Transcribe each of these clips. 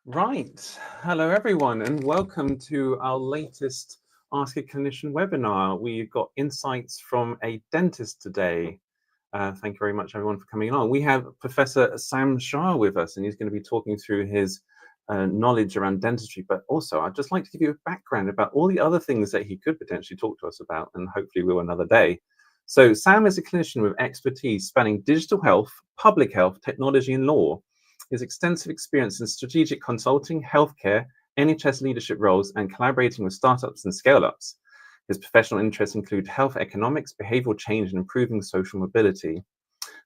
Right. Hello, everyone, and welcome to our latest Ask a Clinician webinar. We've got insights from a dentist today. Thank you very much, everyone, for coming along. We have Professor Sam Shah with us, and he's going to be talking through his knowledge around dentistry. But also, I'd just like to give you a background about all the other things that he could potentially talk to us about, and hopefully will another day. So Sam is a clinician with expertise spanning digital health, public health, technology, and law. His extensive experience in strategic consulting, healthcare, NHS leadership roles, and collaborating with startups and scale-ups. His professional interests include health economics, behavioral change, and improving social mobility.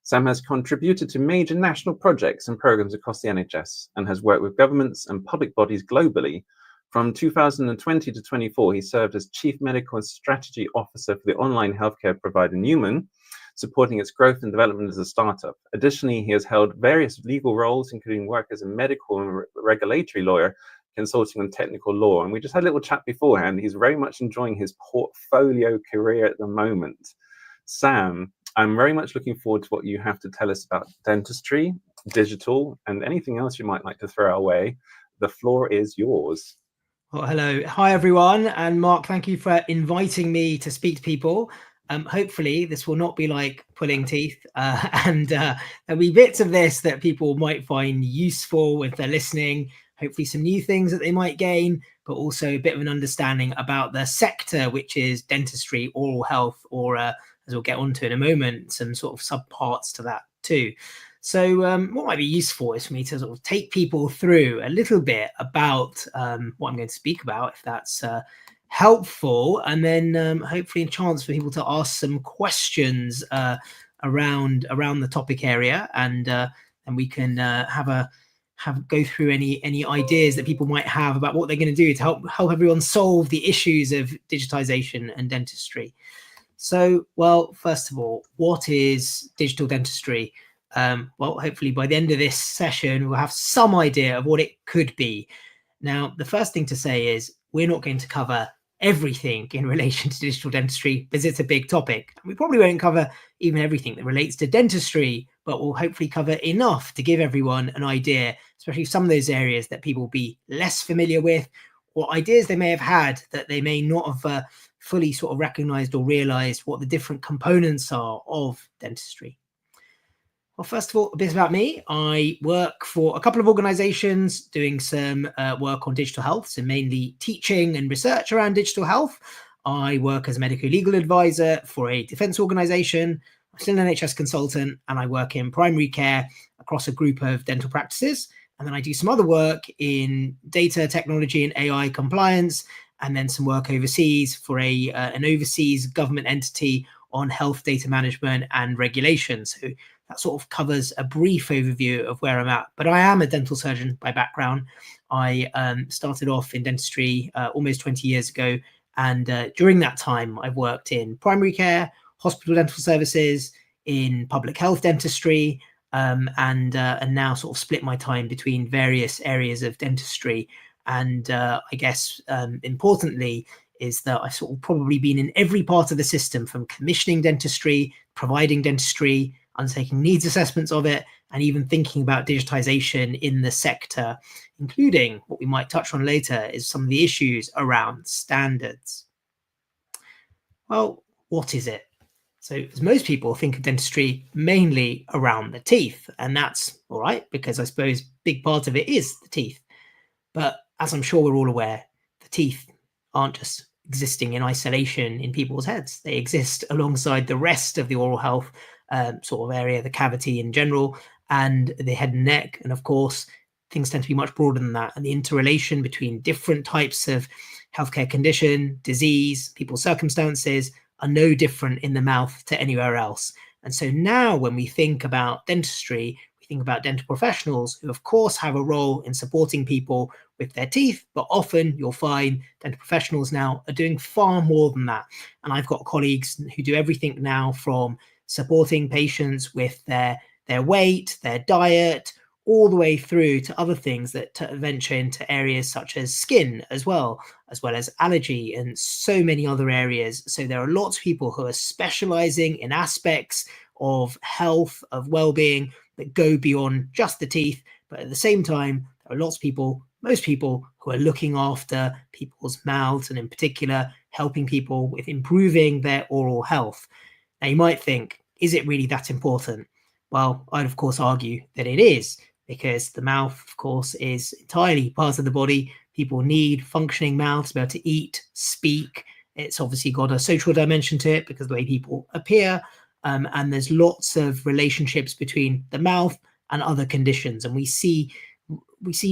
Sam has contributed to major national projects and programs across the NHS and has worked with governments and public bodies globally. From 2020 to 24, he served as Chief Medical and Strategy Officer for the online healthcare provider Newman, supporting its growth and development as a startup. Additionally, he has held various legal roles, including work as a medical and regulatory lawyer, consulting on technical law. And we just had a little chat beforehand. He's very much enjoying his portfolio career at the moment. Sam, I'm very much looking forward to what you have to tell us about dentistry, digital, and anything else you might like to throw our way. The floor is yours. Well, hello. Hi, everyone. And Mark, thank you for inviting me to speak to people. Hopefully, this will not be like pulling teeth. And there'll be bits of this that people might find useful if they're listening. Hopefully, some new things that they might gain, but also a bit of an understanding about the sector, which is dentistry, oral health, or as we'll get onto in a moment, some sort of subparts to that too. So what might be useful is for me to sort of take people through a little bit about what I'm going to speak about, if that's helpful, and then hopefully a chance for people to ask some questions around the topic area, and we can go through any ideas that people might have about what they're going to do to help everyone solve the issues of digitization and dentistry. So, well, first of all, what is digital dentistry? Well, hopefully by the end of this session, we'll have some idea of what it could be. Now, the first thing to say is we're not going to cover everything in relation to digital dentistry because it's a big topic. We probably won't cover even everything that relates to dentistry, but we'll hopefully cover enough to give everyone an idea, especially some of those areas that people will be less familiar with, or ideas they may have had that they may not have fully sort of recognized or realized what the different components are of dentistry. Well, first of all, a bit about me. I work for a couple of organizations doing some work on digital health, so mainly teaching and research around digital health. I work as a medical legal advisor for a defense organization. I'm still an NHS consultant, and I work in primary care across a group of dental practices. And then I do some other work in data technology and AI compliance, and then some work overseas for an overseas government entity on health data management and regulation. So that sort of covers a brief overview of where I'm at. But I am a dental surgeon by background. I started off in dentistry almost 20 years ago. And during that time, I've worked in primary care, hospital dental services, in public health dentistry, and now sort of split my time between various areas of dentistry. And I guess importantly is that I've sort of probably been in every part of the system, from commissioning dentistry, providing dentistry, undertaking needs assessments of it, and even thinking about digitization in the sector, including what we might touch on later is some of the issues around standards. Well, what is it? So as most people think of dentistry mainly around the teeth, and that's all right, because I suppose a big part of it is the teeth. But as I'm sure we're all aware, the teeth aren't just existing in isolation in people's heads. They exist alongside the rest of the oral health sort of area, the cavity in general, and the head and neck. And of course, things tend to be much broader than that. And the interrelation between different types of healthcare condition, disease, people's circumstances are no different in the mouth to anywhere else. And so now when we think about dentistry, we think about dental professionals who, of course, have a role in supporting people with their teeth, but often you'll find dental professionals now are doing far more than that. And I've got colleagues who do everything now from supporting patients with their weight, their diet, all the way through to other things that venture into areas such as skin as well as allergy and so many other areas. So there are lots of people who are specializing in aspects of health, of well-being that go beyond just the teeth. But at the same time, there There are lots of people, most people, who are looking after people's mouths and in particular helping people with improving their oral health. Now you might think, is it really that important? Well, I'd of course argue that it is, because the mouth, of course, is entirely part of the body. People need functioning mouths to be able to eat, speak. It's obviously got a social dimension to it because of the way people appear. And there's lots of relationships between the mouth and other conditions. And we see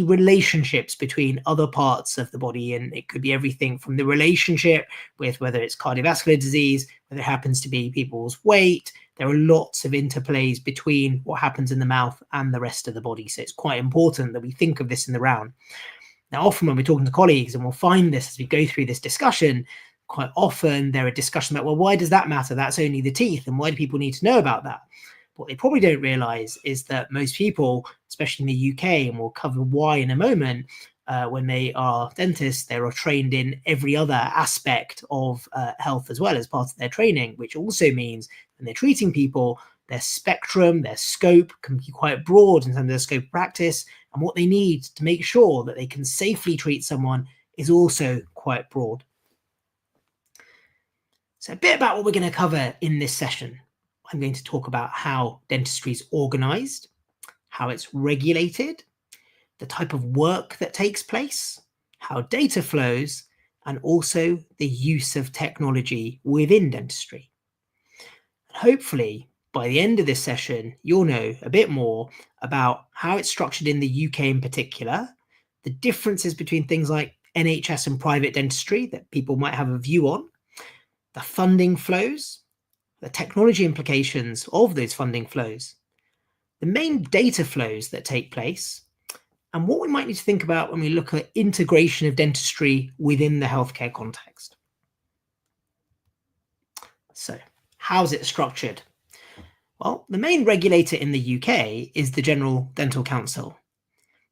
relationships between other parts of the body, and it could be everything from the relationship with whether it's cardiovascular disease, whether it happens to be people's weight. There are lots of interplays between what happens in the mouth and the rest of the body. So it's quite important that we think of this in the round. Now, often when we're talking to colleagues, and we'll find this as we go through this discussion, quite often there are discussions about, well, why does that matter? That's only the teeth. And why do people need to know about that? What they probably don't realize is that most people, especially in the UK, and we'll cover why in a moment, when they are dentists, they are trained in every other aspect of health as well as part of their training, which also means when they're treating people, their spectrum, their scope can be quite broad in terms of their scope of practice, and what they need to make sure that they can safely treat someone is also quite broad. So a bit about what we're going to cover in this session. I'm going to talk about how dentistry is organized, how it's regulated, the type of work that takes place, how data flows, and also the use of technology within dentistry. And hopefully, by the end of this session, you'll know a bit more about how it's structured in the UK in particular, the differences between things like NHS and private dentistry that people might have a view on, the funding flows, the technology implications of those funding flows, the main data flows that take place, and what we might need to think about when we look at integration of dentistry within the healthcare context. So, how's it structured? Well, the main regulator in the UK is the General Dental Council.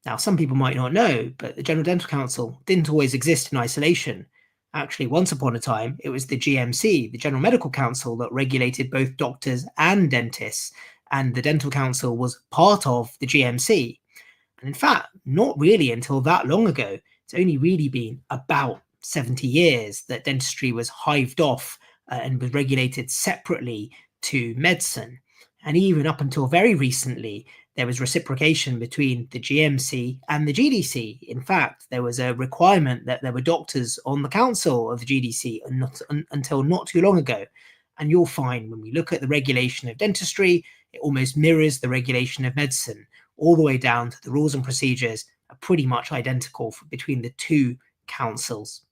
Now, some people might not know, but the General Dental Council didn't always exist in isolation. Actually, once upon a time, it was the GMC, the General Medical Council, that regulated both doctors and dentists, and the Dental Council was part of the GMC. And in fact, not really until that long ago. It's only really been about 70 years that dentistry was hived off and was regulated separately to medicine. And even up until very recently, there was reciprocation between the GMC and the GDC. In fact, there was a requirement that there were doctors on the council of the GDC until not too long ago. And you'll find when we look at the regulation of dentistry, it almost mirrors the regulation of medicine, all the way down to the rules and procedures are pretty much identical between the two councils.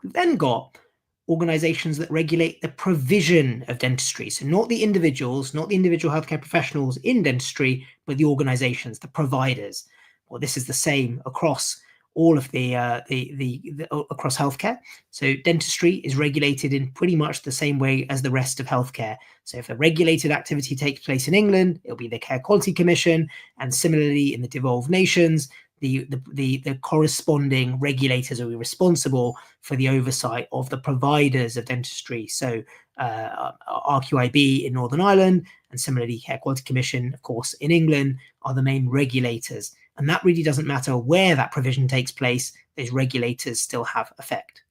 We've then got organizations that regulate the provision of dentistry. So not the individuals, not the individual healthcare professionals in dentistry, but the organizations, the providers. Well, this is the same across all of the across healthcare. So dentistry is regulated in pretty much the same way as the rest of healthcare. So if a regulated activity takes place in England, it'll be the Care Quality Commission, and similarly in the devolved nations, the corresponding regulators will be responsible for the oversight of the providers of dentistry. So RQIB in Northern Ireland, and similarly Care Quality Commission, of course, in England, are the main regulators. And that really doesn't matter where that provision takes place, those regulators still have effect.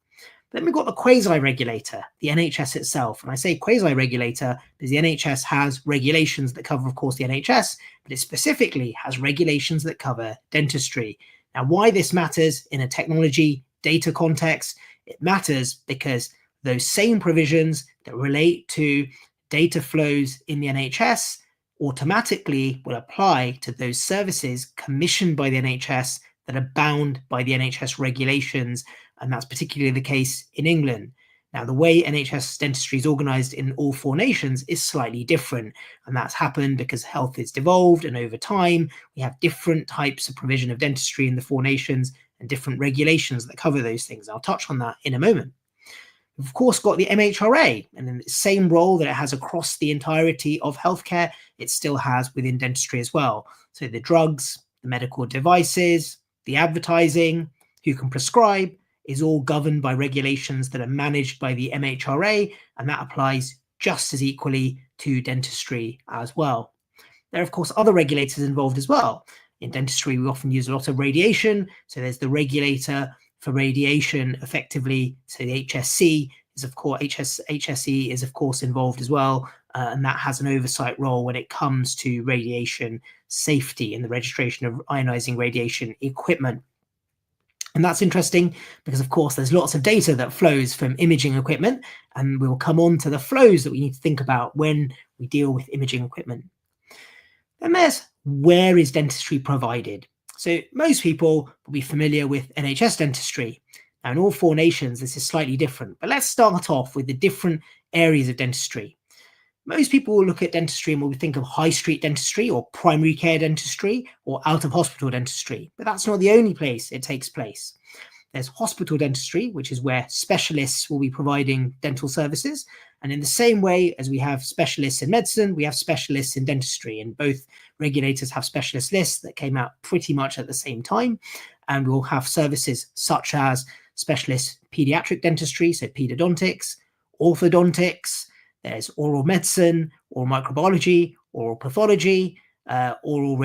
Then we've got the quasi-regulator, the NHS itself. And I say quasi-regulator because the NHS has regulations that cover, of course, the NHS, but it specifically has regulations that cover dentistry. Now, why this matters in a technology data context, it matters because those same provisions that relate to data flows in the NHS automatically will apply to those services commissioned by the NHS that are bound by the NHS regulations, and that's particularly the case in England. Now, the way NHS dentistry is organised in all four nations is slightly different, and that's happened because health has devolved, and over time we have different types of provision of dentistry in the four nations and different regulations that cover those things. I'll touch on that in a moment. We've of course got the MHRA, and in the same role that it has across the entirety of healthcare, it still has within dentistry as well. So the drugs, the medical devices, the advertising, who can prescribe, is all governed by regulations that are managed by the MHRA, and that applies just as equally to dentistry as well. There are, of course, other regulators involved as well. In dentistry, we often use a lot of radiation. So there's the regulator for radiation effectively. So the HSC is, of course, HSE is, of course, involved as well. And that has an oversight role when it comes to radiation safety and the registration of ionizing radiation equipment. And that's interesting because, of course, there's lots of data that flows from imaging equipment, and we'll come on to the flows that we need to think about when we deal with imaging equipment. Then there's, where is dentistry provided? So most people will be familiar with NHS dentistry. Now, in all 4 nations, this is slightly different, but let's start off with the different areas of dentistry. Most people will look at dentistry and will think of high street dentistry or primary care dentistry or out of hospital dentistry, but that's not the only place it takes place. There's hospital dentistry, which is where specialists will be providing dental services. And in the same way as we have specialists in medicine, we have specialists in dentistry, and both regulators have specialist lists that came out pretty much at the same time. And we'll have services such as specialist pediatric dentistry, so pedodontics, orthodontics, there's oral medicine, oral microbiology, oral pathology, oral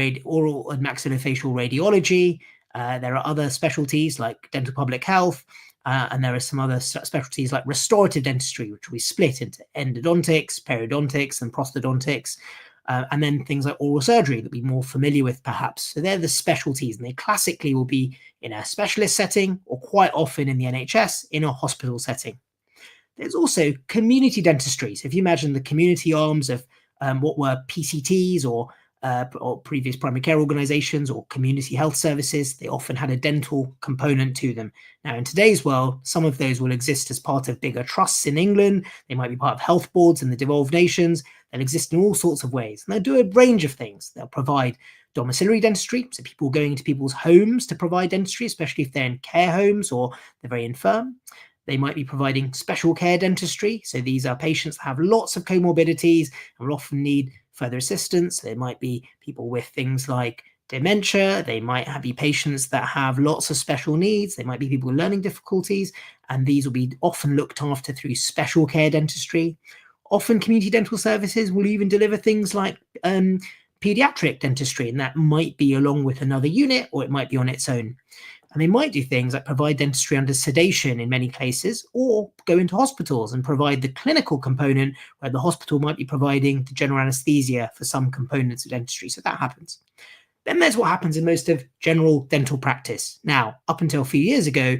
and maxillofacial radiology. There are other specialties like dental public health, and there are some other specialties like restorative dentistry, which we split into endodontics, periodontics, and prosthodontics, and then things like oral surgery that we're more familiar with, perhaps. So they're the specialties, and they classically will be in a specialist setting or quite often in the NHS in a hospital setting. There's also community dentistry. So if you imagine the community arms of what were PCTs or previous primary care organizations or community health services, they often had a dental component to them. Now, in today's world, some of those will exist as part of bigger trusts in England. They might be part of health boards in the devolved nations. They'll exist in all sorts of ways. And they'll do a range of things. They'll provide domiciliary dentistry, so people going into people's homes to provide dentistry, especially if they're in care homes or they're very infirm. They might be providing special care dentistry. So these are patients that have lots of comorbidities and will often need further assistance. They might be people with things like dementia. They might be patients that have lots of special needs. They might be people with learning difficulties. And these will be often looked after through special care dentistry. Often community dental services will even deliver things like pediatric dentistry, and that might be along with another unit or it might be on its own. And they might do things like provide dentistry under sedation in many cases, or go into hospitals and provide the clinical component where the hospital might be providing the general anesthesia for some components of dentistry. So that happens. Then there's what happens in most of general dental practice. Now, up until a few years ago,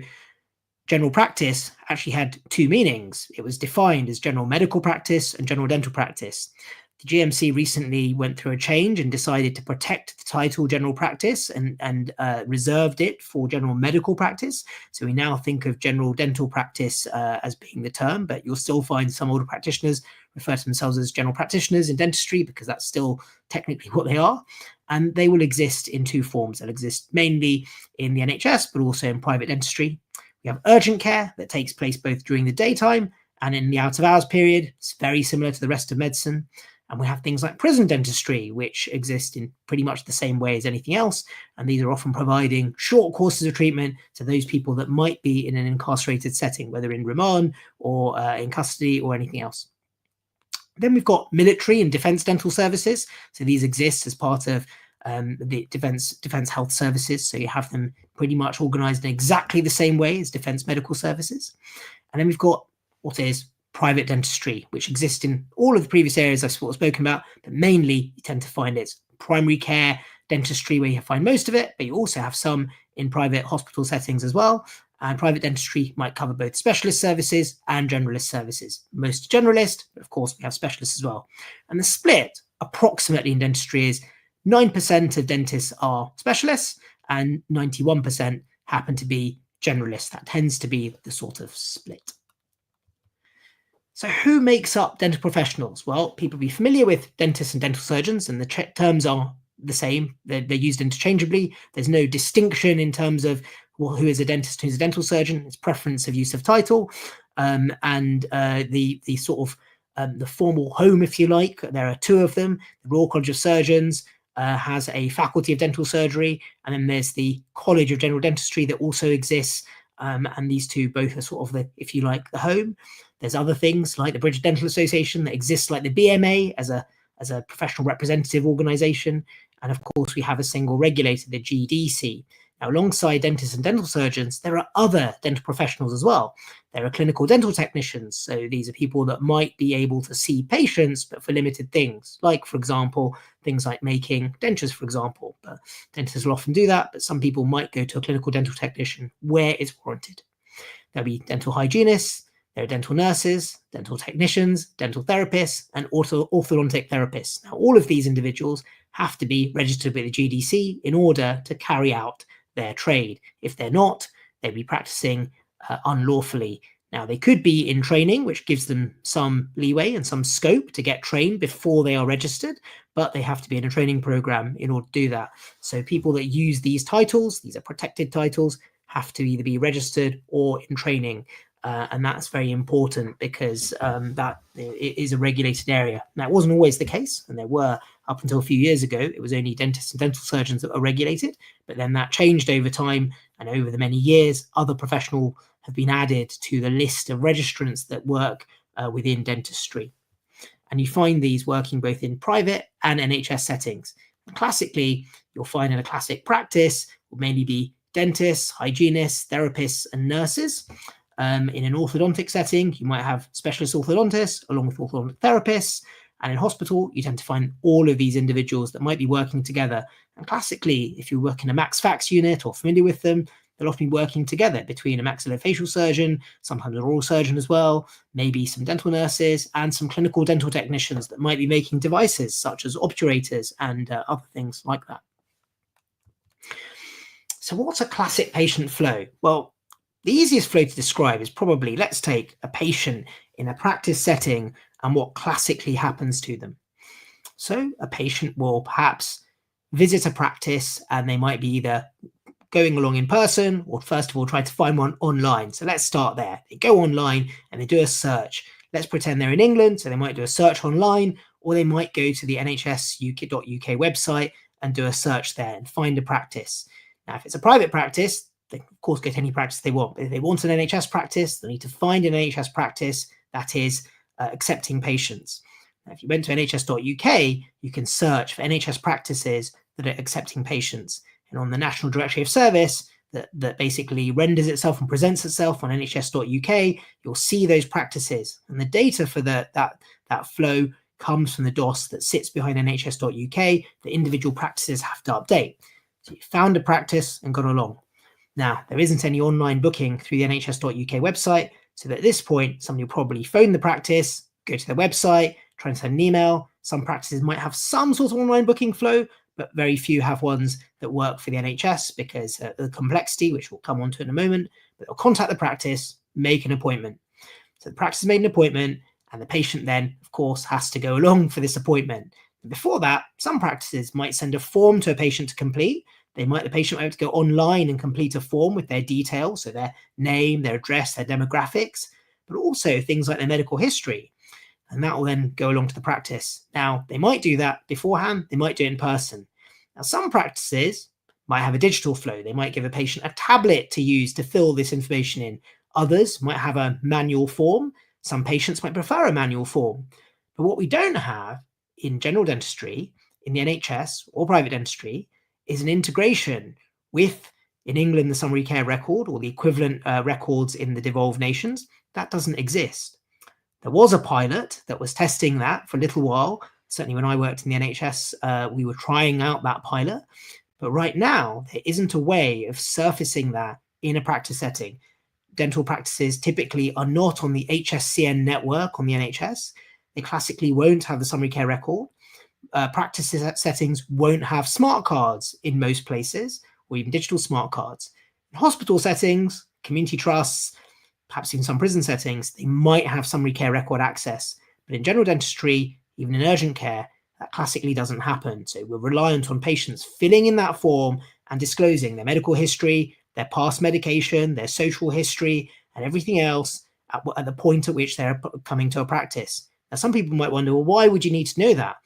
general practice actually had 2 meanings. It was defined as general medical practice and general dental practice. The GMC recently went through a change and decided to protect the title general practice and reserved it for general medical practice. So we now think of general dental practice as being the term, but you'll still find some older practitioners refer to themselves as general practitioners in dentistry because that's still technically what they are. And they will exist in 2 forms. They'll exist mainly in the NHS, but also in private dentistry. We have urgent care that takes place both during the daytime and in the out of hours period. It's very similar to the rest of medicine. And we have things like prison dentistry, which exist in pretty much the same way as anything else. And these are often providing short courses of treatment to those people that might be in an incarcerated setting, whether in remand or in custody or anything else. Then we've got military and defense dental services. So these exist as part of the defense health services. So you have them pretty much organized in exactly the same way as defense medical services. And then we've got what is private dentistry, which exists in all of the previous areas I've spoken about, but mainly you tend to find it's primary care dentistry where you find most of it, but you also have some in private hospital settings as well. And private dentistry might cover both specialist services and generalist services. Most generalist, but of course we have specialists as well. And the split approximately in dentistry is 9% of dentists are specialists and 91% happen to be generalists. That tends to be the sort of split. So who makes up dental professionals? Well, people will be familiar with dentists and dental surgeons, and the terms are the same. They're used interchangeably. There's no distinction in terms of who is a dentist, who's a dental surgeon. It's preference of use of title, and the sort of the formal home, if you like. There are 2 of them. The Royal College of Surgeons has a faculty of dental surgery, and then there's the College of General Dentistry that also exists. And these 2 both are sort of the, if you like, the home. There's other things like the British Dental Association that exists like the BMA as a professional representative organization. And of course, we have a single regulator, the GDC. Now, alongside dentists and dental surgeons, there are other dental professionals as well. There are clinical dental technicians. So these are people that might be able to see patients, but for limited things, like, for example, things like making dentures, for example. But dentists will often do that, but some people might go to a clinical dental technician where it's warranted. There'll be dental hygienists, there are dental nurses, dental technicians, dental therapists, and orthodontic therapists. Now, all of these individuals have to be registered with the GDC in order to carry out their trade. If they're not, they'd be practicing unlawfully. Now, they could be in training, which gives them some leeway and some scope to get trained before they are registered, but they have to be in a training program in order to do that. So people that use these titles, these are protected titles, have to either be registered or in training. And that's very important because that it is a regulated area. Now, it wasn't always the case, and there were, up until a few years ago, it was only dentists and dental surgeons that were regulated, but then that changed over time, and over the many years, other professionals have been added to the list of registrants that work within dentistry. And you find these working both in private and NHS settings. Classically, you'll find in a classic practice will mainly be dentists, hygienists, therapists, and nurses. In an orthodontic setting, you might have specialist orthodontists along with orthodontic therapists. And in hospital, you tend to find all of these individuals that might be working together. And classically, if you work in a max fax unit or familiar with them, they'll often be working together between a maxillofacial surgeon, sometimes an oral surgeon as well, maybe some dental nurses and some clinical dental technicians that might be making devices such as obturators and other things like that. So what's a classic patient flow? Well, the easiest flow to describe is probably, let's take a patient in a practice setting and what classically happens to them. So a patient will perhaps visit a practice and they might be either going along in person or first of all try to find one online. So let's start there. They go online and they do a search. Let's pretend they're in England, so they might do a search online, or they might go to the nhs.uk website and do a search there and find a practice. Now, if it's a private practice, they can, of course, get any practice they want. But if they want an NHS practice, they need to find an NHS practice that is accepting patients. Now, if you went to nhs.uk, you can search for NHS practices that are accepting patients. And on the National Directory of Service, that basically renders itself and presents itself on nhs.uk, you'll see those practices. And the data for that flow comes from the DOS that sits behind nhs.uk that individual practices have to update. So you found a practice and gone along. Now, there isn't any online booking through the nhs.uk website, so that at this point, somebody will probably phone the practice, go to their website, try and send an email. Some practices might have some sort of online booking flow, but very few have ones that work for the NHS because of the complexity, which we'll come on to in a moment. But they'll contact the practice, make an appointment. So the practice made an appointment, and the patient then, of course, has to go along for this appointment. And before that, some practices might send a form to a patient to complete. The patient might have to go online and complete a form with their details, so their name, their address, their demographics, but also things like their medical history. And that will then go along to the practice. Now, they might do that beforehand, they might do it in person. Now, some practices might have a digital flow. They might give a patient a tablet to use to fill this information in. Others might have a manual form. Some patients might prefer a manual form. But what we don't have in general dentistry, in the NHS or private dentistry, is an integration with, in England, the summary care record or the equivalent records in the devolved nations. That doesn't exist. There was a pilot that was testing that for a little while. Certainly when I worked in the NHS, we were trying out that pilot. But right now, there isn't a way of surfacing that in a practice setting. Dental practices typically are not on the HSCN network on the NHS. They classically won't have the summary care record. Practice settings won't have smart cards in most places, or even digital smart cards. In hospital settings, community trusts, perhaps in some prison settings, they might have summary care record access. But in general dentistry, even in urgent care, that classically doesn't happen. So we're reliant on patients filling in that form and disclosing their medical history, their past medication, their social history, and everything else at the point at which they're coming to a practice. Now, some people might wonder, well, why would you need to know that?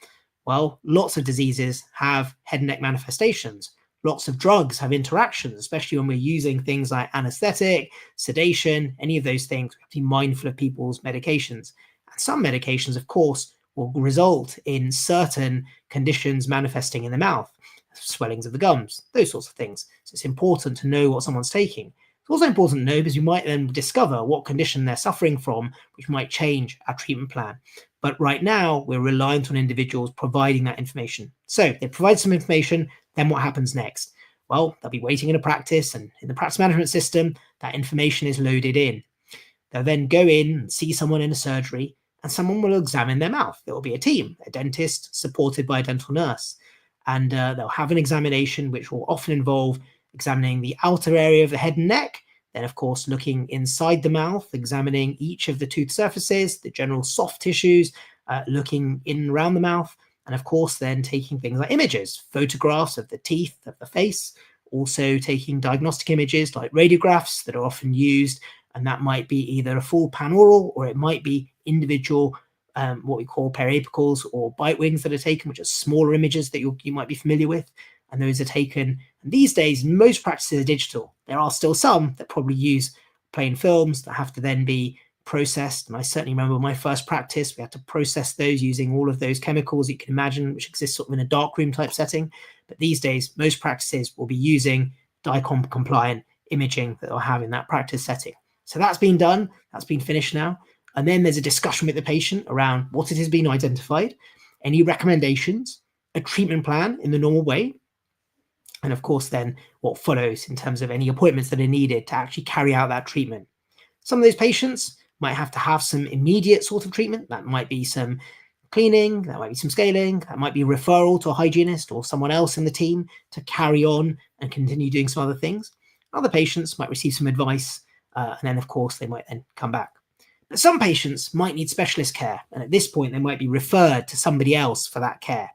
Well, lots of diseases have head and neck manifestations. Lots of drugs have interactions, especially when we're using things like anesthetic, sedation, any of those things. We have to be mindful of people's medications. And some medications, of course, will result in certain conditions manifesting in the mouth, swellings of the gums, those sorts of things. So it's important to know what someone's taking. It's also important to know because you might then discover what condition they're suffering from, which might change our treatment plan. But right now, we're reliant on individuals providing that information. So they provide some information, then what happens next? Well, they'll be waiting in a practice, and in the practice management system, that information is loaded in. They'll then go in and see someone in a surgery, and someone will examine their mouth. There will be a team, a dentist supported by a dental nurse, and they'll have an examination which will often involve examining the outer area of the head and neck, then of course looking inside the mouth, examining each of the tooth surfaces, the general soft tissues, looking in and around the mouth, and of course then taking things like images, photographs of the teeth, of the face, also taking diagnostic images like radiographs that are often used, and that might be either a full panaural or it might be individual what we call periapicals or bite wings that are taken, which are smaller images that you might be familiar with, and those are taken. And these days, most practices are digital. There are still some that probably use plain films that have to then be processed. And I certainly remember my first practice, we had to process those using all of those chemicals you can imagine, which exist sort of in a darkroom type setting. But these days, most practices will be using DICOM compliant imaging that they'll have in that practice setting. So that's been done, that's been finished now. And then there's a discussion with the patient around what it has been identified, any recommendations, a treatment plan in the normal way, and of course then what follows in terms of any appointments that are needed to actually carry out that treatment. Some of those patients might have to have some immediate sort of treatment. That might be some cleaning, that might be some scaling, that might be referral to a hygienist or someone else in the team to carry on and continue doing some other things. Other patients might receive some advice, and then of course they might then come back. But some patients might need specialist care, and at this point they might be referred to somebody else for that care.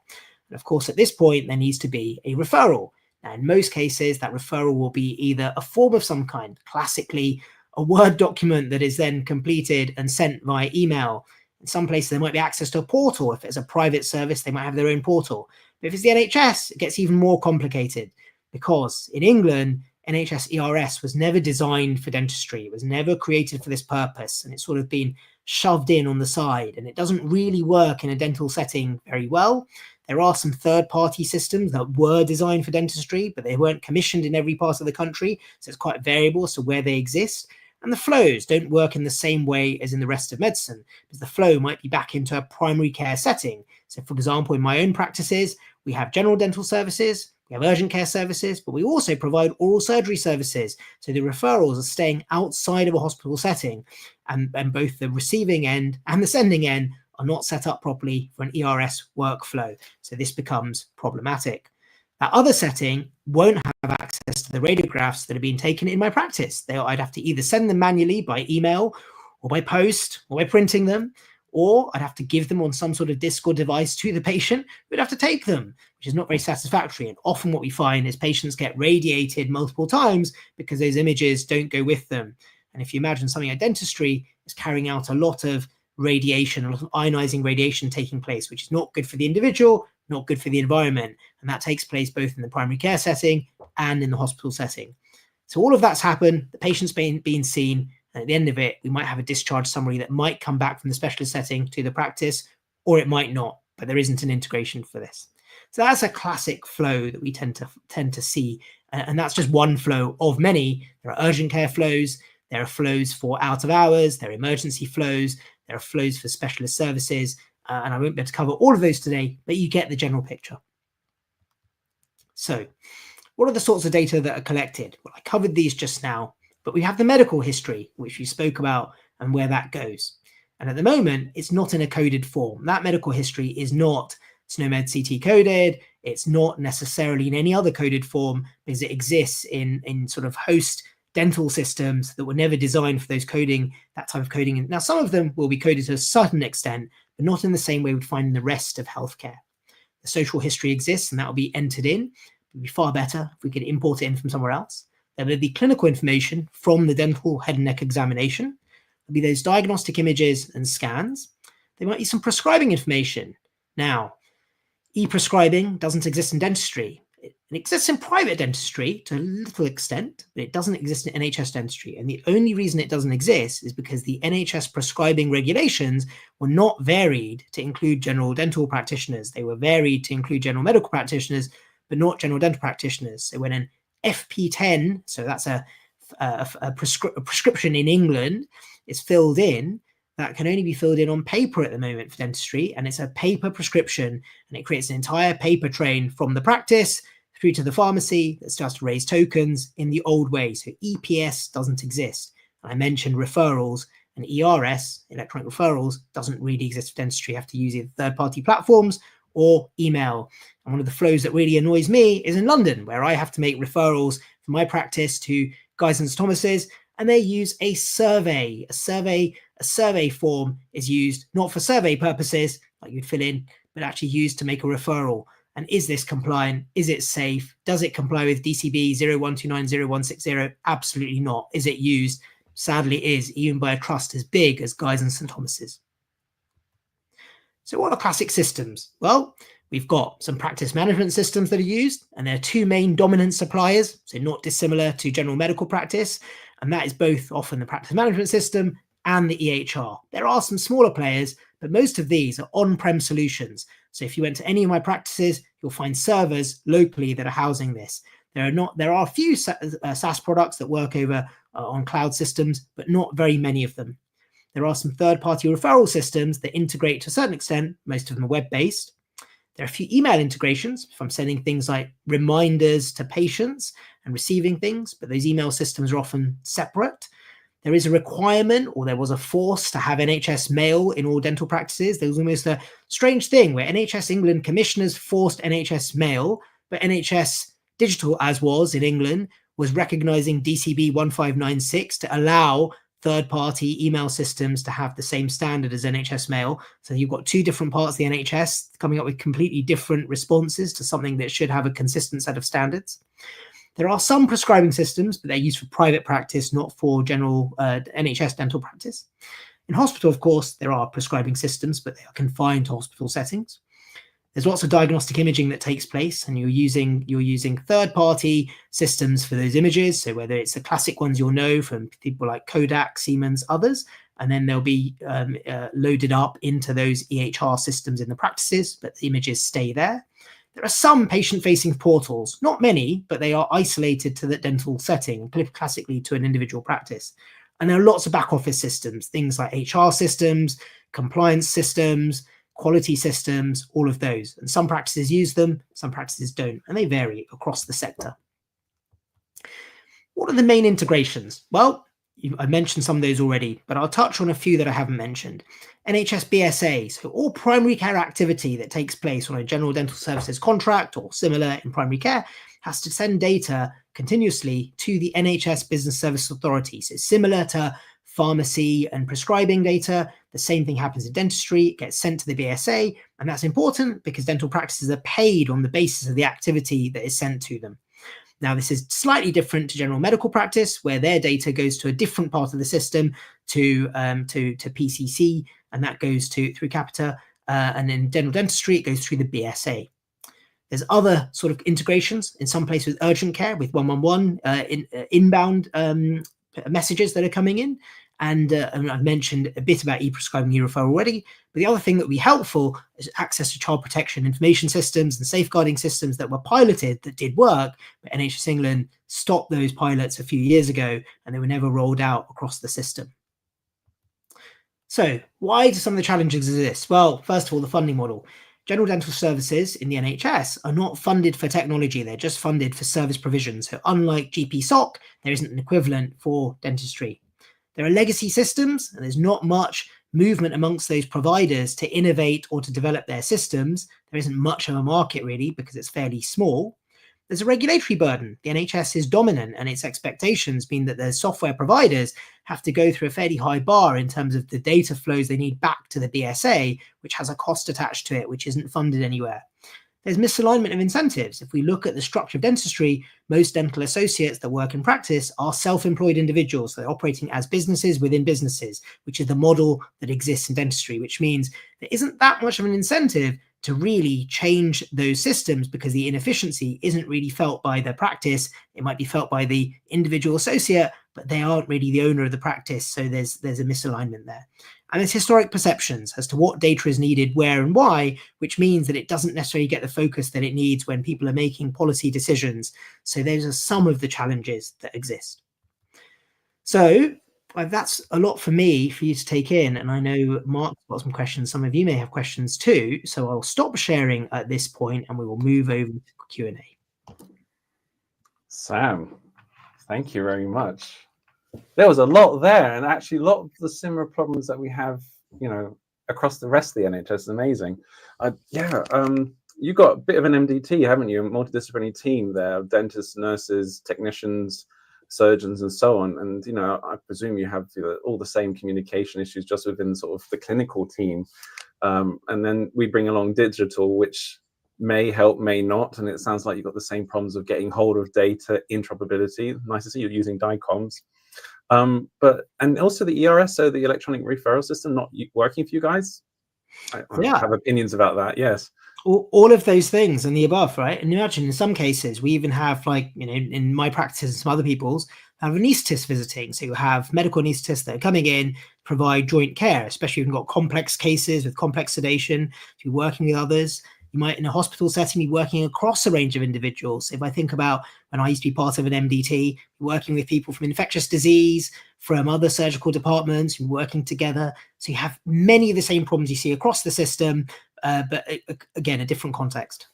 And of course at this point there needs to be a referral. Now in most cases that referral will be either a form of some kind, classically a Word document that is then completed and sent via email. In some places there might be access to a portal. If it's a private service they might have their own portal. But if it's the NHS it gets even more complicated, because in England NHS ERS was never designed for dentistry. It was never created for this purpose, and it's sort of been shoved in on the side, and it doesn't really work in a dental setting very well. There are some third-party systems that were designed for dentistry, but they weren't commissioned in every part of the country, so it's quite variable as to where they exist. And the flows don't work in the same way as in the rest of medicine, because the flow might be back into a primary care setting. So for example, in my own practices, we have general dental services, we have urgent care services, but we also provide oral surgery services. So the referrals are staying outside of a hospital setting, and both the receiving end and the sending end are not set up properly for an ERS workflow. So this becomes problematic. That other setting won't have access to the radiographs that are being taken in my practice. I'd have to either send them manually by email or by post or by printing them, or I'd have to give them on some sort of disc or device to the patient who'd have to take them, which is not very satisfactory. And often what we find is patients get radiated multiple times because those images don't go with them. And if you imagine something like dentistry is carrying out a lot of radiation, a lot of ionizing radiation taking place, which is not good for the individual, not good for the environment. And that takes place both in the primary care setting and in the hospital setting. So all of that's happened, the patient's being seen, and at the end of it, we might have a discharge summary that might come back from the specialist setting to the practice, or it might not, but there isn't an integration for this. So that's a classic flow that we tend to see, and that's just one flow of many. There are urgent care flows, there are flows for out of hours, there are emergency flows, there are flows for specialist services, and I won't be able to cover all of those today, but you get the general picture. So what are the sorts of data that are collected? Well, I covered these just now, but we have the medical history, which we spoke about, and where that goes. And at the moment, it's not in a coded form. That medical history is not SNOMED CT coded. It's not necessarily in any other coded form, because it exists in sort of host dental systems that were never designed for those coding, that type of coding. Now, some of them will be coded to a certain extent, but not in the same way we'd find in the rest of healthcare. The social history exists, and that will be entered in. It would be far better if we could import it in from somewhere else. There will be clinical information from the dental head and neck examination. There'll be those diagnostic images and scans. There might be some prescribing information. Now, e-prescribing doesn't exist in dentistry. It exists in private dentistry to a little extent, but it doesn't exist in NHS dentistry. And the only reason it doesn't exist is because the NHS prescribing regulations were not varied to include general dental practitioners. They were varied to include general medical practitioners, but not general dental practitioners. So when an FP10, so that's a prescription in England, is filled in, that can only be filled in on paper at the moment for dentistry, and it's a paper prescription, and it creates an entire paper train from the practice through to the pharmacy that starts to raise tokens in the old way. So EPS doesn't exist. I mentioned referrals, and ERS, electronic referrals, doesn't really exist for dentistry. You have to use either third-party platforms or email. And one of the flows that really annoys me is in London, where I have to make referrals for my practice to Guy's and Thomas's, and they use a survey. A survey form is used not for survey purposes, like you'd fill in, but actually used to make a referral. And is this compliant? Is it safe? Does it comply with DCB 01290160? Absolutely not. Is it used? Sadly it is, even by a trust as big as Guy's and St Thomas's. So what are classic systems? Well, we've got some practice management systems that are used, and there are two main dominant suppliers, so not dissimilar to general medical practice, and that is both often the practice management system and the EHR. There are some smaller players, but most of these are on-prem solutions. So if you went to any of my practices, you'll find servers locally that are housing this. There are a few SaaS products that work over on cloud systems, but not very many of them. There are some third-party referral systems that integrate to a certain extent. Most of them are web-based. There are a few email integrations if I'm sending things like reminders to patients and receiving things, but those email systems are often separate. There is a requirement, or there was a force, to have NHS mail in all dental practices. There was almost a strange thing where NHS England commissioners forced NHS mail, but NHS Digital, as was in England, was recognising DCB 1596 to allow third-party email systems to have the same standard as NHS mail. So you've got two different parts of the NHS coming up with completely different responses to something that should have a consistent set of standards. There are some prescribing systems, but they're used for private practice, not for general NHS dental practice. In hospital, of course, there are prescribing systems, but they are confined to hospital settings. There's lots of diagnostic imaging that takes place, and you're using third-party systems for those images. So whether it's the classic ones you'll know from people like Kodak, Siemens, others, and then they'll be loaded up into those EHR systems in the practices, but the images stay there. There are some patient-facing portals, not many, but they are isolated to the dental setting, classically to an individual practice. And there are lots of back-office systems, things like HR systems, compliance systems, quality systems, all of those. And some practices use them, some practices don't, and they vary across the sector. What are the main integrations? Well, I mentioned some of those already, but I'll touch on a few that I haven't mentioned. NHS BSA, so all primary care activity that takes place on a general dental services contract or similar in primary care has to send data continuously to the NHS Business Services Authority. So similar to pharmacy and prescribing data, the same thing happens in dentistry. It gets sent to the BSA, and that's important because dental practices are paid on the basis of the activity that is sent to them. Now, this is slightly different to general medical practice, where their data goes to a different part of the system, to PCC, and that goes through Capita. And in general dentistry, it goes through the BSA. There's other sort of integrations in some places with urgent care, with 111 inbound messages that are coming in. And I've mentioned a bit about e-prescribing, e-referral already. But the other thing that would be helpful is access to child protection information systems and safeguarding systems that were piloted that did work. But NHS England stopped those pilots a few years ago, and they were never rolled out across the system. So why do some of the challenges exist? Well, first of all, the funding model. General dental services in the NHS are not funded for technology. They're just funded for service provision. So unlike GP SOC, there isn't an equivalent for dentistry. There are legacy systems, and there's not much movement amongst those providers to innovate or to develop their systems. There isn't much of a market really because it's fairly small. There's a regulatory burden. The NHS is dominant, and its expectations mean that the software providers have to go through a fairly high bar in terms of the data flows they need back to the BSA, which has a cost attached to it, which isn't funded anywhere. There's misalignment of incentives. If we look at the structure of dentistry, most dental associates that work in practice are self-employed individuals. They're operating as businesses within businesses, which is the model that exists in dentistry, which means there isn't that much of an incentive to really change those systems, because the inefficiency isn't really felt by the practice. It might be felt by the individual associate, but they aren't really the owner of the practice. So there's a misalignment there. And there's historic perceptions as to what data is needed, where and why, which means that it doesn't necessarily get the focus that it needs when people are making policy decisions. So those are some of the challenges that exist. So that's a lot for me for you to take in. And I know Mark's got some questions. Some of you may have questions too. So I'll stop sharing at this point and we will move over to Q&A. Sam, thank you very much. There was a lot there, and actually a lot of the similar problems that we have, across the rest of the NHS is amazing. You got a bit of an MDT, haven't you? A multidisciplinary team there, dentists, nurses, technicians, surgeons, and so on. And I presume you have all the same communication issues just within sort of the clinical team. And then we bring along digital, which may help, may not. And it sounds like you've got the same problems of getting hold of data, interoperability. Nice to see you're using DICOMs. And also the ERS, so the electronic referral system, not working for you guys. I have opinions about that. Yes. All of those things and the above, right? And imagine in some cases, we even have, like, in my practice and some other people's, have anaesthetists visiting. So you have medical anaesthetists that are coming in, provide joint care, especially if you've got complex cases with complex sedation, if you're working with others. You might, in a hospital setting, be working across a range of individuals. If I think about when I used to be part of an MDT, working with people from infectious disease, from other surgical departments, working together. So you have many of the same problems you see across the system, but again, a different context.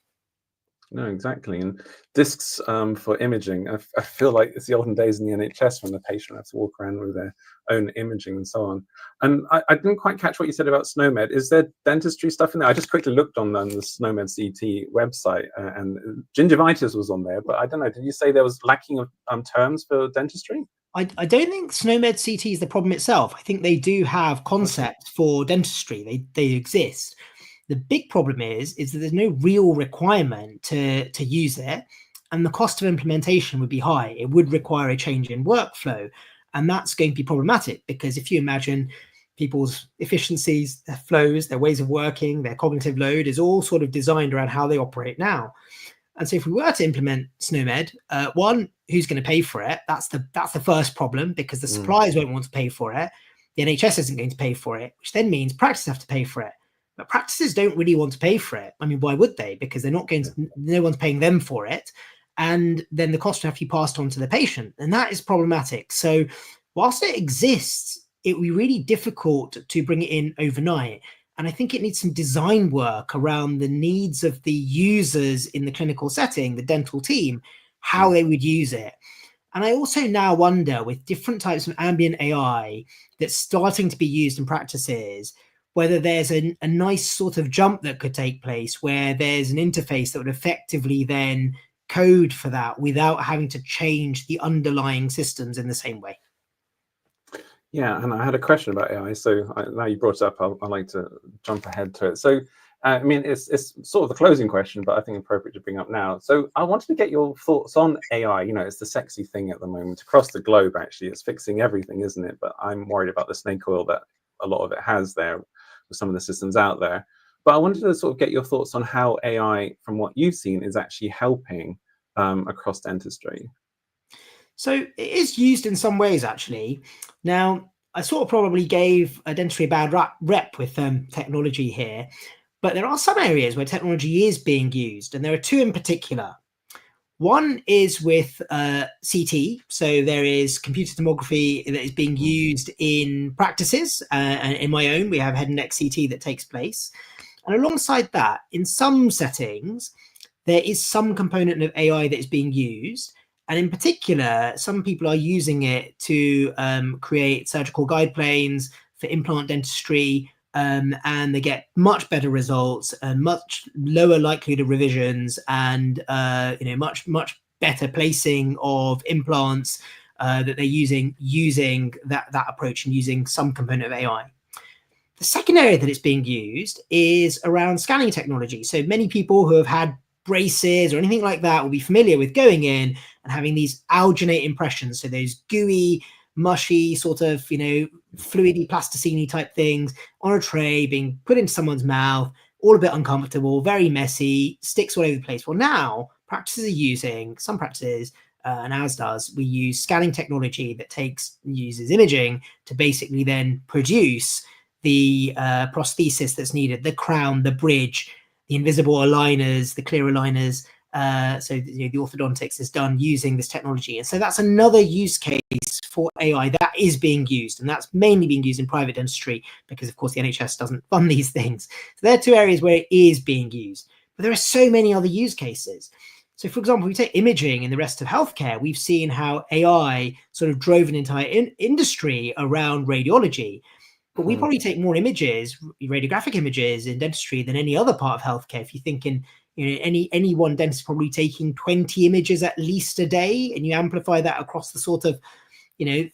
No, exactly. And discs for imaging, I feel like it's the olden days in the NHS when the patient has to walk around with their own imaging and so on. And I didn't quite catch what you said about SNOMED. Is there dentistry stuff in there? I just quickly looked on the SNOMED CT website and gingivitis was on there, but I don't know, did you say there was lacking of terms for dentistry? I don't think SNOMED CT is the problem itself. I think they do have concepts for dentistry. They exist. The big problem is that there's no real requirement to use it, and the cost of implementation would be high. It would require a change in workflow, and that's going to be problematic, because if you imagine people's efficiencies, their flows, their ways of working, their cognitive load is all sort of designed around how they operate now. And so if we were to implement SNOMED, one, who's going to pay for it? That's the first problem, because the suppliers won't want to pay for it. The NHS isn't going to pay for it, which then means practices have to pay for it. But practices don't really want to pay for it. I mean, why would they? Because they're not going to, no one's paying them for it. And then the cost will have to be passed on to the patient. And that is problematic. So whilst it exists, it would be really difficult to bring it in overnight. And I think it needs some design work around the needs of the users in the clinical setting, the dental team, how they would use it. And I also now wonder, with different types of ambient AI that's starting to be used in practices, whether there's a nice sort of jump that could take place where there's an interface that would effectively then code for that without having to change the underlying systems in the same way. Yeah, and I had a question about AI. So now you brought it up, I'd like to jump ahead to it. So, I mean, it's sort of the closing question, but I think appropriate to bring up now. So I wanted to get your thoughts on AI. It's the sexy thing at the moment across the globe, actually. It's fixing everything, isn't it? But I'm worried about the snake oil that a lot of it has there with some of the systems out there. But I wanted to sort of get your thoughts on how AI, from what you've seen, is actually helping across dentistry. So it is used in some ways, actually. Now, I sort of probably gave dentistry a bad rep with technology here, but there are some areas where technology is being used, and there are two in particular. One is with CT. So there is computer tomography that is being used in practices. And in my own, we have head and neck CT that takes place. And alongside that, in some settings, there is some component of AI that is being used. And in particular, some people are using it to create surgical guide planes for implant dentistry, and they get much better results and much lower likelihood of revisions, and much better placing of implants that they're using that approach and using some component of AI. The second area that it's being used is around scanning technology. So many people who have had braces or anything like that will be familiar with going in and having these alginate impressions. So those gooey, mushy, sort of, fluidy, plasticine type things on a tray being put into someone's mouth. all a bit uncomfortable, very messy, sticks all over the place. Well, now practices are using, some practices, and as does, we use scanning technology that uses imaging to basically then produce the prosthesis that's needed, the crown, the bridge, the invisible aligners, the clear aligners. So the orthodontics is done using this technology. And so that's another use case for AI that is being used. And that's mainly being used in private dentistry because, of course, the NHS doesn't fund these things. So there are two areas where it is being used. But there are so many other use cases. So, for example, we take imaging in the rest of healthcare. We've seen how AI sort of drove an entire industry around radiology. But we probably take more images, radiographic images in dentistry than any other part of healthcare. If you think any one dentist probably taking 20 images at least a day, and you amplify that across the sort of,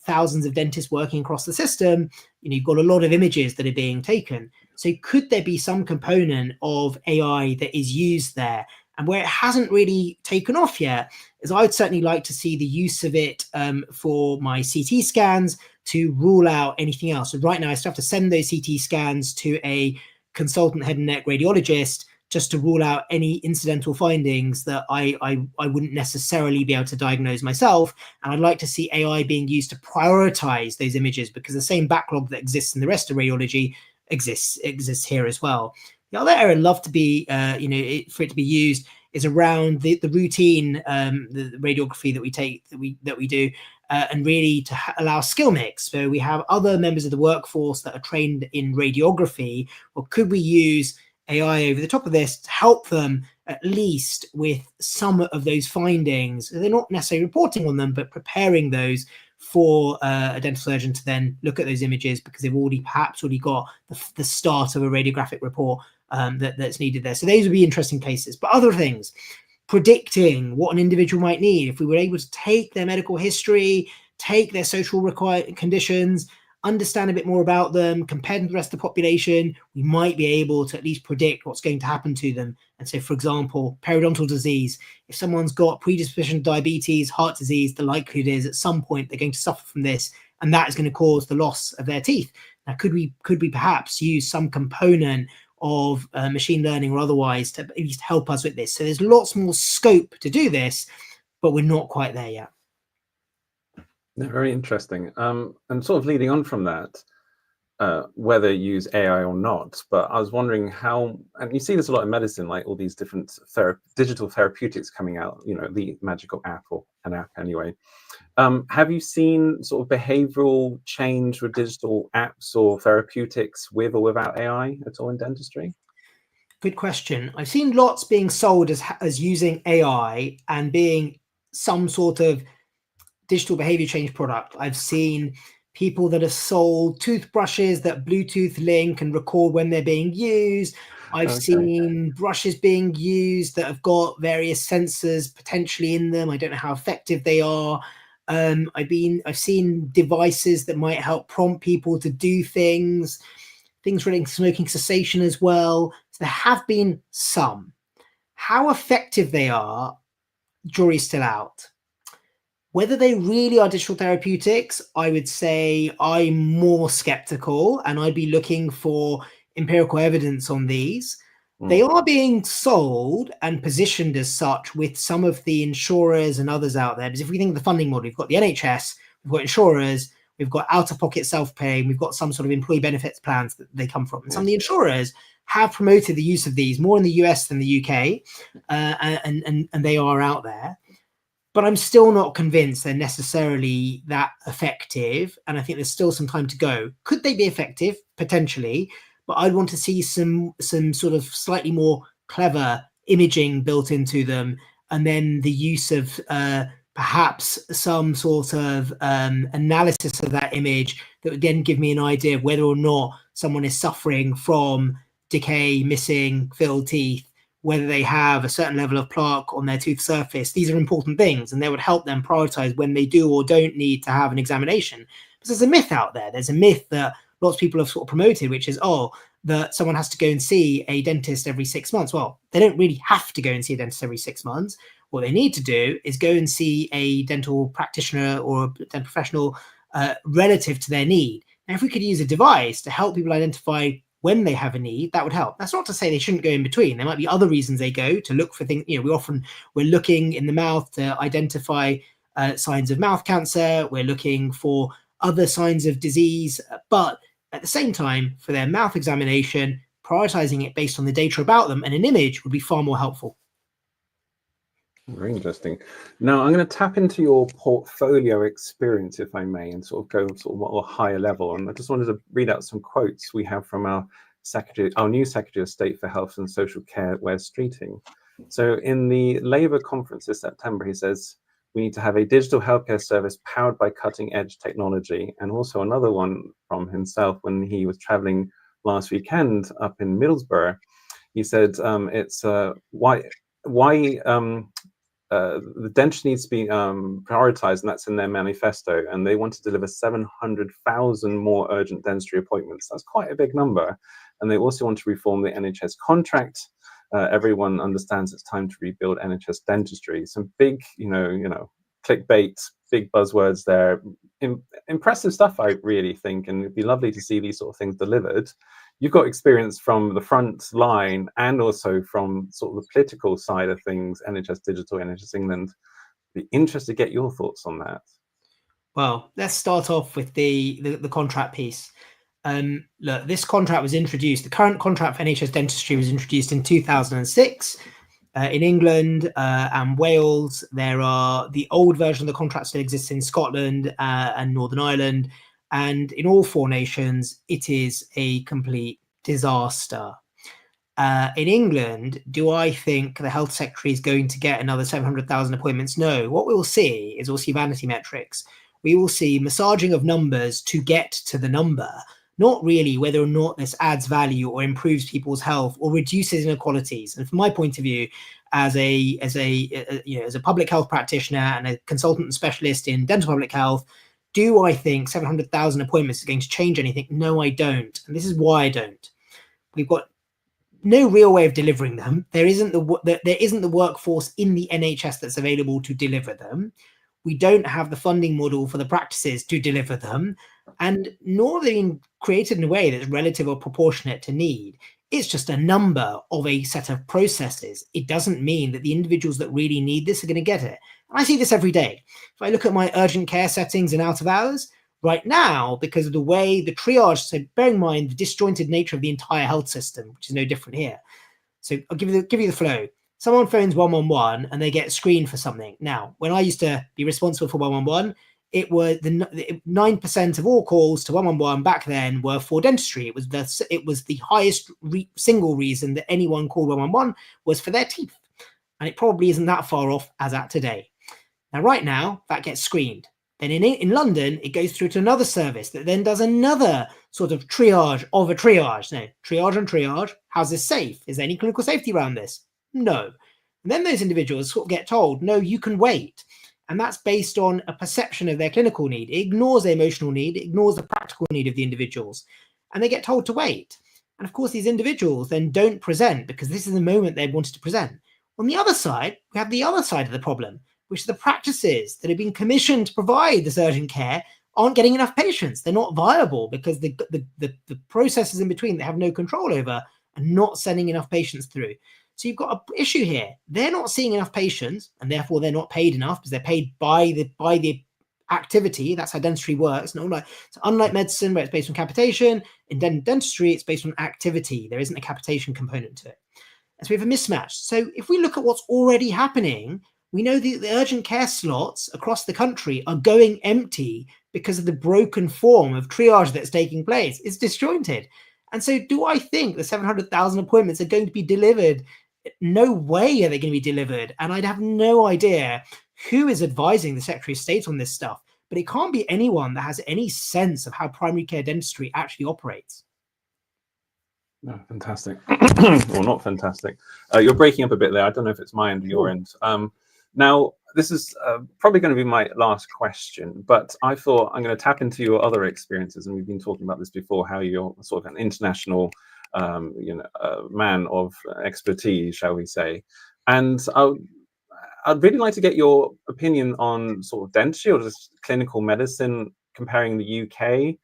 thousands of dentists working across the system, you've got a lot of images that are being taken. So could there be some component of AI that is used there? And where it hasn't really taken off yet is I'd certainly like to see the use of it for my CT scans to rule out anything else. So right now I still have to send those CT scans to a consultant head and neck radiologist just to rule out any incidental findings that I wouldn't necessarily be able to diagnose myself. And I'd like to see AI being used to prioritize those images, because the same backlog that exists in the rest of radiology exists here as well. The other area I'd love to be, for it to be used is around the routine, the radiography that we do, and really to allow skill mix. So we have other members of the workforce that are trained in radiography. Or could we use AI over the top of this to help them at least with some of those findings? They're not necessarily reporting on them, but preparing those for a dental surgeon to then look at those images, because they've perhaps already got the start of a radiographic report that's needed there. So those would be interesting cases. But other things, predicting what an individual might need, if we were able to take their medical history, take their social conditions, understand a bit more about them, compared to the rest of the population, we might be able to at least predict what's going to happen to them. And so, for example, periodontal disease, if someone's got predisposition to diabetes, heart disease, the likelihood is at some point they're going to suffer from this, and that is going to cause the loss of their teeth. Now, could we perhaps use some component of machine learning or otherwise to at least help us with this? So there's lots more scope to do this, but we're not quite there yet. They're very interesting. And sort of leading on from that, whether you use AI or not, but I was wondering how, and you see this a lot in medicine, like all these different digital therapeutics coming out, the magical app, or an app anyway. Have you seen sort of behavioral change with digital apps or therapeutics with or without AI at all in dentistry? Good question. I've seen lots being sold as using AI and being some sort of digital behavior change product. I've seen people that have sold toothbrushes that Bluetooth link and record when they're being used. I've seen brushes being used that have got various sensors potentially in them. I don't know how effective they are. I've seen devices that might help prompt people to do things relating to smoking cessation as well. So there have been some. How effective they are, jury's still out. Whether they really are digital therapeutics, I would say I'm more skeptical, and I'd be looking for empirical evidence on these. They are being sold and positioned as such with some of the insurers and others out there. Because if we think of the funding model, we've got the NHS, we've got insurers, we've got out-of-pocket self-pay, and we've got some sort of employee benefits plans that they come from. And some of the insurers have promoted the use of these more in the US than the UK, and they are out there. But I'm still not convinced they're necessarily that effective, and I think there's still some time to go. Could they be effective? Potentially, but I'd want to see some sort of slightly more clever imaging built into them, and then the use of perhaps some sort of analysis of that image that would then give me an idea of whether or not someone is suffering from decay, missing, filled teeth, whether they have a certain level of plaque on their tooth surface. These are important things, and they would help them prioritize when they do or don't need to have an examination. Because there's a myth out there. There's a myth that lots of people have sort of promoted, which is, that someone has to go and see a dentist every 6 months. Well, they don't really have to go and see a dentist every 6 months. What they need to do is go and see a dental practitioner or a dental professional relative to their need. Now, if we could use a device to help people identify when they have a need, that would help. That's not to say they shouldn't go in between. There might be other reasons they go to look for things. You know, we're looking in the mouth to identify signs of mouth cancer. We're looking for other signs of disease, but at the same time, for their mouth examination, prioritizing it based on the data about them and an image would be far more helpful. Very interesting. Now I'm going to tap into your portfolio experience, if I may, and sort of go sort of a higher level. And I just wanted to read out some quotes we have from our new Secretary of State for Health and Social Care, Wes Streeting. So in the Labour conference this September, he says, we need to have a digital healthcare service powered by cutting edge technology. And also another one from himself when he was traveling last weekend up in Middlesbrough, he said it's why the dentistry needs to be prioritized, and that's in their manifesto, and they want to deliver 700,000 more urgent dentistry appointments. That's quite a big number. And they also want to reform the NHS contract. Everyone understands it's time to rebuild NHS dentistry. Some big, clickbait, big buzzwords there. Impressive stuff, I really think, and it'd be lovely to see these sort of things delivered. You've got experience from the front line and also from sort of the political side of things, NHS Digital, NHS England. Be interested to get your thoughts on that. Well, let's start off with the contract piece. Look, this contract was introduced, the current contract for NHS dentistry was introduced in 2006. In England and Wales, there are the old version of the contract still exists in Scotland and Northern Ireland. And in all four nations, it is a complete disaster. In England, do I think the health secretary is going to get another 700,000 appointments? No. What we'll see is we'll see vanity metrics. We will see massaging of numbers to get to the number, not really whether or not this adds value or improves people's health or reduces inequalities. And from my point of view, as a public health practitioner and a consultant and specialist in dental public health, do I think 700,000 appointments is going to change anything? No, I don't. And this is why I don't. We've got no real way of delivering them. There isn't the workforce in the NHS that's available to deliver them. We don't have the funding model for the practices to deliver them, and nor are they being created in a way that's relative or proportionate to need. It's just a number of a set of processes. It doesn't mean that the individuals that really need this are going to get it. And I see this every day. If I look at my urgent care settings and out of hours, right now, because of the way the triage, so bearing in mind the disjointed nature of the entire health system, which is no different here. So I'll give you the flow. Someone phones 111 and they get screened for something. Now, when I used to be responsible for 111, it was 9% of all calls to 111 back then were for dentistry. It was the highest single reason that anyone called 111 was for their teeth. And it probably isn't that far off as at today. Now, right now, that gets screened. Then in London, it goes through to another service that then does another sort of triage of a triage. Now, triage and triage, how's this safe? Is there any clinical safety around this? No. And then those individuals sort of get told, no, you can wait. And that's based on a perception of their clinical need. It ignores their emotional need. It ignores the practical need of the individuals. And they get told to wait. And of course, these individuals then don't present because this is the moment they wanted to present. On the other side, we have the other side of the problem, which are the practices that have been commissioned to provide this urgent care aren't getting enough patients. They're not viable because the processes in between they have no control over are not sending enough patients through. So you've got an issue here. They're not seeing enough patients, and therefore they're not paid enough because they're paid by the activity. That's how dentistry works. So unlike medicine, where it's based on capitation, in dentistry, it's based on activity. There isn't a capitation component to it. And so we have a mismatch. So if we look at what's already happening, we know the urgent care slots across the country are going empty because of the broken form of triage that's taking place. It's disjointed. And so do I think the 700,000 appointments are going to be delivered? No way are they going to be delivered. And I'd have no idea who is advising the Secretary of State on this stuff. But it can't be anyone that has any sense of how primary care dentistry actually operates. No, fantastic. Well, not fantastic. You're breaking up a bit there. I don't know if it's my end or your end. Now, this is probably going to be my last question, but I thought I'm going to tap into your other experiences, and we've been talking about this before, how you're sort of an international man of expertise, shall we say. And I'd really like to get your opinion on sort of dentistry or just clinical medicine, comparing the UK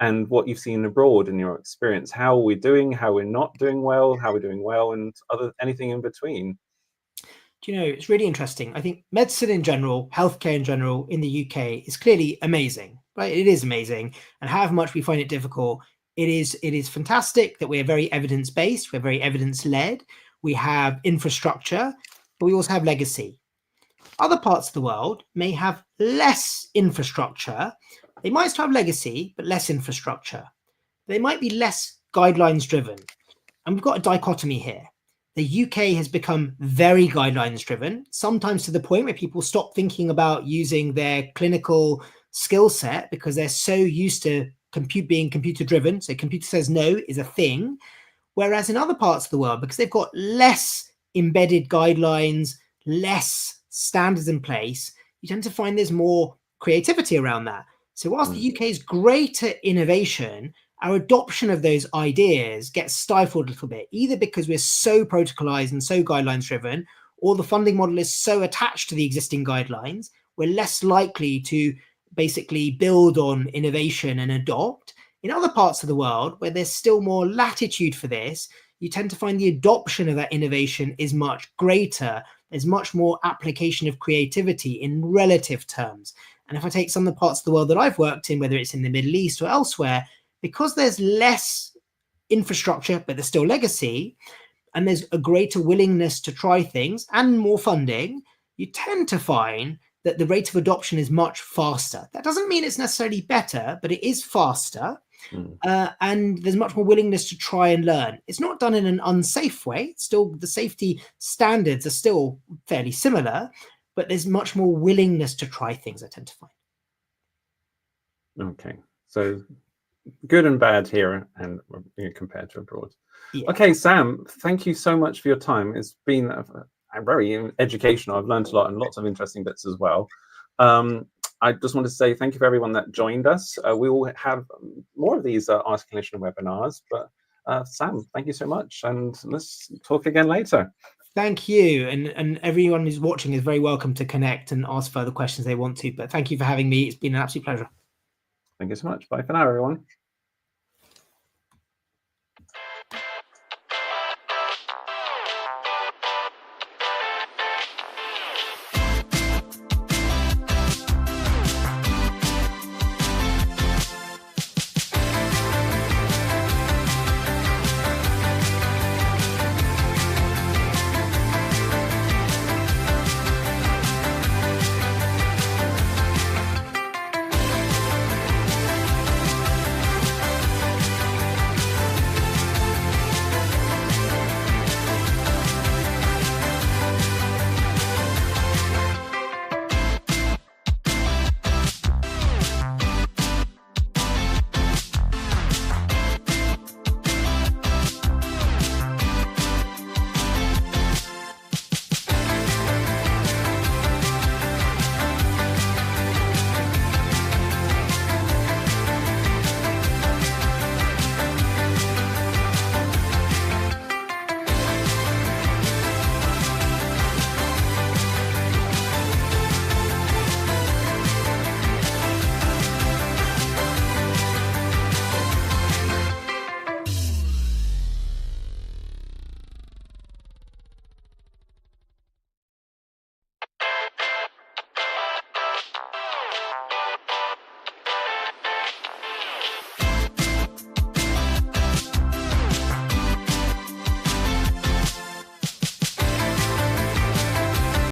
and what you've seen abroad in your experience. How are we doing? How we're not doing well? How we're doing well? And anything in between. Do you know, it's really interesting. I think medicine in general, healthcare in general in the UK is clearly amazing, right? It is amazing. And however much we find it difficult, it is fantastic that we're very evidence-based, we're very evidence-led, we have infrastructure, but we also have legacy. Other parts of the world may have less infrastructure. They might still have legacy, but less infrastructure. They might be less guidelines driven. And we've got a dichotomy here. The UK has become very guidelines driven, sometimes to the point where people stop thinking about using their clinical skill set because they're so used to being computer driven. So computer says no is a thing. Whereas in other parts of the world, because they've got less embedded guidelines, less standards in place, you tend to find there's more creativity around that. So whilst the UK's greater innovation, our adoption of those ideas gets stifled a little bit, either because we're so protocolized and so guidelines driven, or the funding model is so attached to the existing guidelines, we're less likely to basically build on innovation and adopt. In other parts of the world where there's still more latitude for this, you tend to find the adoption of that innovation is much greater. There's much more application of creativity in relative terms. And if I take some of the parts of the world that I've worked in, whether it's in the Middle East or elsewhere, because there's less infrastructure, but there's still legacy, and there's a greater willingness to try things and more funding, you tend to find that the rate of adoption is much faster. That doesn't mean it's necessarily better, but it is faster. And there's much more willingness to try and learn. It's not done in an unsafe way. Still, the safety standards are still fairly similar, but there's much more willingness to try things, I tend to find. Okay, so good and bad here and compared to abroad. Yeah. Okay, Sam, thank you so much for your time. It's been very educational. I've learned a lot and lots of interesting bits as well. I just want to say thank you for everyone that joined us. We will have more of these Ask a Clinician webinars, but Sam, thank you so much, and let's talk again later. Thank you, and everyone who's watching is very welcome to connect and ask further questions they want to, but thank you for having me. It's been an absolute pleasure. Thank you so much. Bye for now, everyone.